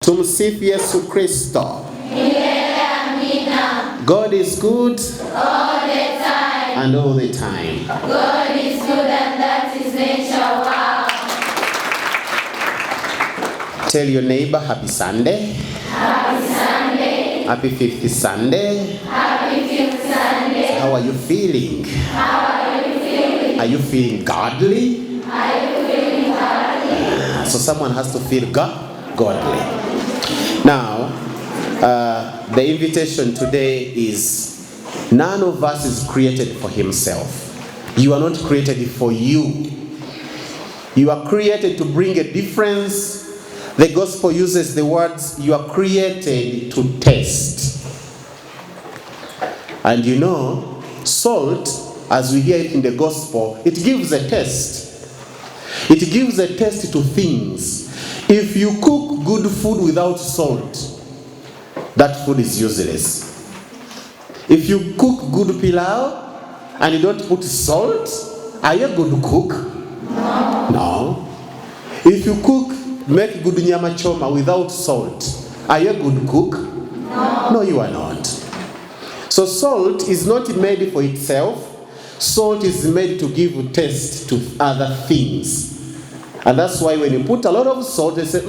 Tumsifu Yesu Kristo. God is good all the time. And all the time. God is good and that is nature. Wow. Tell your neighbor, happy Sunday. Happy Sunday. Happy 50th Sunday. Happy 50th Sunday. So how are you feeling? How are you feeling? Are you feeling godly? Are you feeling godly? So someone has to feel godly. Now, the invitation today is, none of us is created for himself. You are not created for you. You are created to bring a difference. The gospel uses the words, you are created to taste. And you know, salt, as we hear it in the gospel, it gives a taste. It gives a taste to things. If you cook good food without salt, that food is useless. If you cook good pilau and you don't put salt, are you a good cook? No. If you make good nyama choma without salt, are you a good cook? No, you are not. So salt is not made for itself. Salt is made to give taste to other things. And that's why when you put a lot of salt, they say,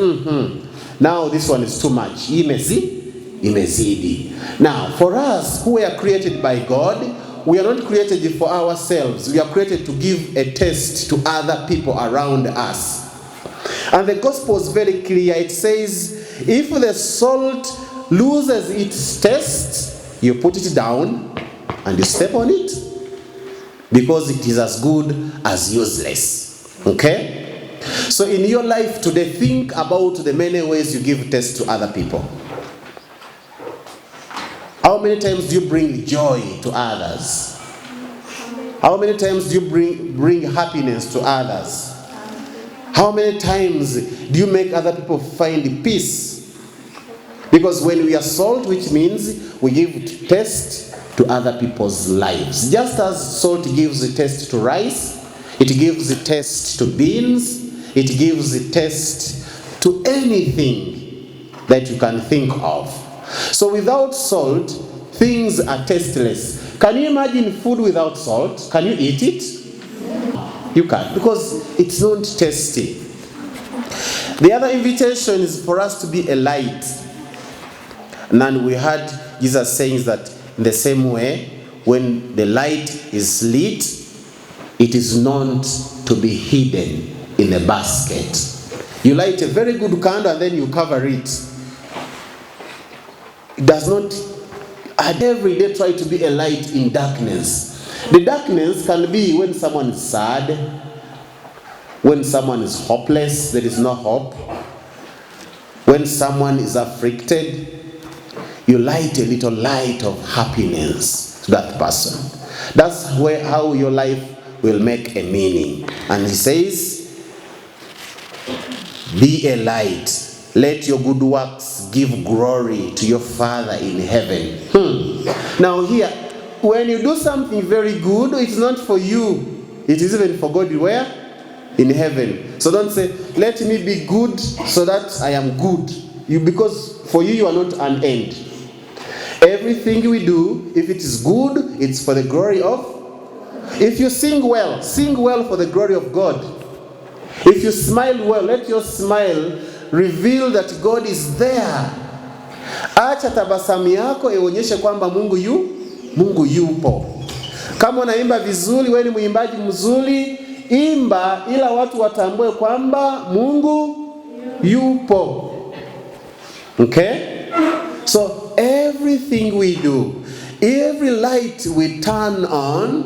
now this one is too much. Imezidi. Now, for us who are created by God, we are not created for ourselves. We are created to give a taste to other people around us. And the gospel is very clear. It says, if the salt loses its taste, you put it down and you step on it, because it is as good as useless. Okay? So in your life today, think about the many ways you give taste to other people. How many times do you bring joy to others? How many times do you bring happiness to others? How many times do you make other people find peace? Because when we are salt, which means we give taste to other people's lives. Just as salt gives a taste to rice, it gives a taste to beans, it gives a taste to anything that you can think of. So without salt, things are tasteless. Can you imagine food without salt? Can you eat it? You can't, because it's not tasty. The other invitation is for us to be a light. And then we heard Jesus saying that in the same way, when the light is lit, it is not to be hidden in a basket. You light a very good candle and then you cover it. It does not, and every day try to be a light in darkness. The darkness can be when someone is sad, when someone is hopeless, there is no hope. When someone is afflicted, you light a little light of happiness to that person. That's how your life will make a meaning. And he says, be a light. Let your good works give glory to your Father in heaven. Now here, when you do something very good, it's not for you. It is even for God where? In heaven. So don't say, let me be good so that I am good. Because for you, you are not an end. Everything we do, if it is good, it's for the glory of. If you sing well for the glory of God. If you smile well, let your smile reveal that God is there. Acha tabasamu yako ionyeshe kwamba Mungu yupo. Kama unaimba vizuri, wewe ni mwimbaji mzuri, imba ila watu watambue kwamba Mungu yupo. Okay? So everything we do, every light we turn on,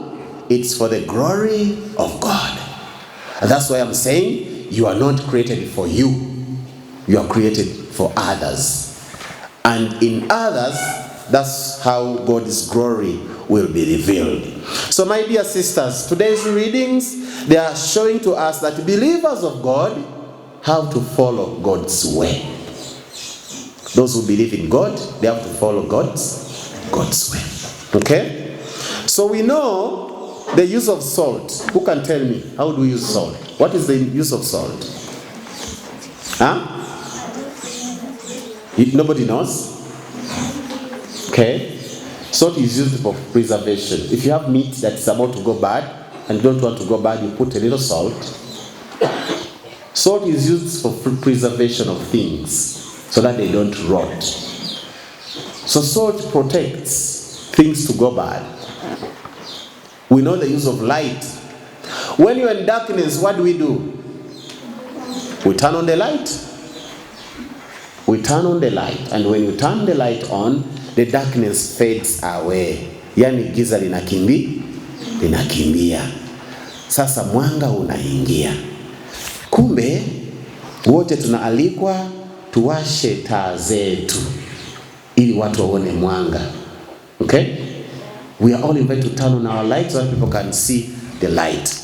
it's for the glory of God. And that's why I'm saying you are not created for you. You are created for others. And in others, that's how God's glory will be revealed. So my dear sisters, today's readings, they are showing to us that believers of God have to follow God's way. Those who believe in God, they have to follow God's way. Okay? So we know the use of salt. Who can tell me, how do we use salt? What is the use of salt? Huh? Nobody knows? Okay. Salt is used for preservation. If you have meat that's about to go bad and don't want to go bad, you put a little salt. Salt is used for preservation of things so that they don't rot. So salt protects things to go bad. We know the use of light. When you're in darkness, what do? We turn on the light. We turn on the light, and when you turn the light on, the darkness fades away. Yani giza linakimbia. Sasa mwanga unaingia. Kumbe wote tunaalikwa tuwashe taa zetu ili watu waone mwanga. Okay? We are all invited to turn on our lights so that people can see the light.